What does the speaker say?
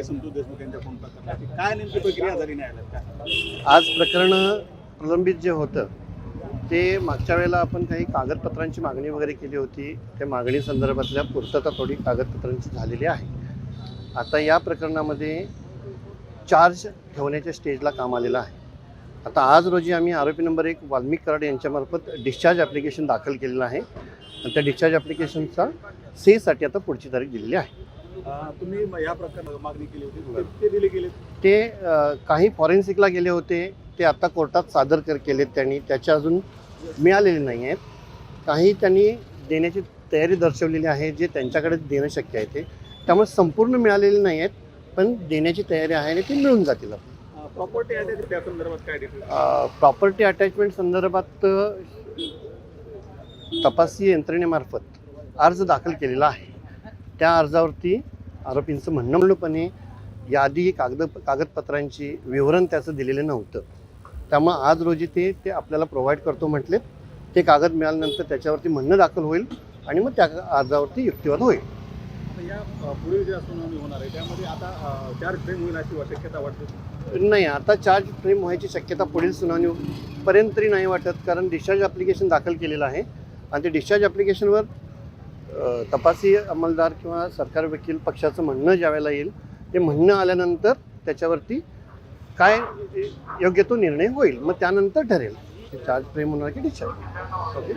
संतोष देशमुख यांच्या फोन प्रकरणाची काय नेमकी प्रक्रिया झाली न्यायालयात काय? आज प्रकरण प्रलंबित जे होतं ते मागच्या वेळेला आपण काही कागदपत्रांची मागणी वगैरे केली होती. त्या मागणी संदर्भातल्या पूर्तता थोडी कागदपत्रांची झालेली आहे. आता या प्रकरणामध्ये चार्ज ठेवण्याच्या स्टेजला काम आलेलं आहे. आता आज रोजी आम्ही आरोपी नंबर 1 वाल्मिक कराड यांच्यामार्फत डिस्चार्ज ॲप्लिकेशन दाखल केलेलं आहे आणि त्या डिस्चार्ज ॲप्लिकेशनचा सेसाठी आता पुढची तारीख दिलेली आहे. तुम्ही या प्रकरणात मागणी केली होती ते दिले गेले ते काही फॉरेन्सिकला गेले होते, ते आता कोर्टात सादर केलेत त्यांनी, त्याच्या अजून मिळालेले नाही आहेत. काही त्यांनी देण्याची तयारी दर्शवलेली आहे जे त्यांच्याकडे देणं शक्य आहे ते, त्यामुळे संपूर्ण मिळालेले नाही आहेत पण देण्याची तयारी आहे आणि ते मिळून जातील. प्रॉपर्टी अटॅच त्या संदर्भात काय डिटेल? प्रॉपर्टी अटॅचमेंट संदर्भात तपासी यंत्रणेमार्फत अर्ज दाखल केलेला आहे. त्या अर्जावरती आरोपींचं म्हणणं यादी कागदपत्रांची विवरण त्याचं दिलेलं नव्हतं. त्यामुळे आज रोजी ते आपल्याला प्रोव्हाइड करतो म्हटले. ते कागद मिळाल्यानंतर त्याच्यावरती म्हणणं दाखल होईल आणि मग त्या अर्जावरती युक्तिवाद होईल. या पुढील ज्या सुनावणी होणार आहे त्यामध्ये आता चार्ज फ्रेम होईल अशी शक्यता वाटते? नाही, आता चार्ज फ्रेम व्हायची शक्यता पुढील सुनावणीपर्यंत तरी नाही वाटत, कारण डिस्चार्ज ॲप्लिकेशन दाखल केलेलं आहे आणि ते डिस्चार्ज ॲप्लिकेशनवर तपासी अंमलदार किंवा सरकार वकील पक्षाचं म्हणणं ज्यावेळेला येईल ते म्हणणं आल्यानंतर त्याच्यावरती काय योग्य तो निर्णय होईल. मग त्यानंतर ठरेल चार्ज फ्रेम होणार की डिस्चार्ज. ओके.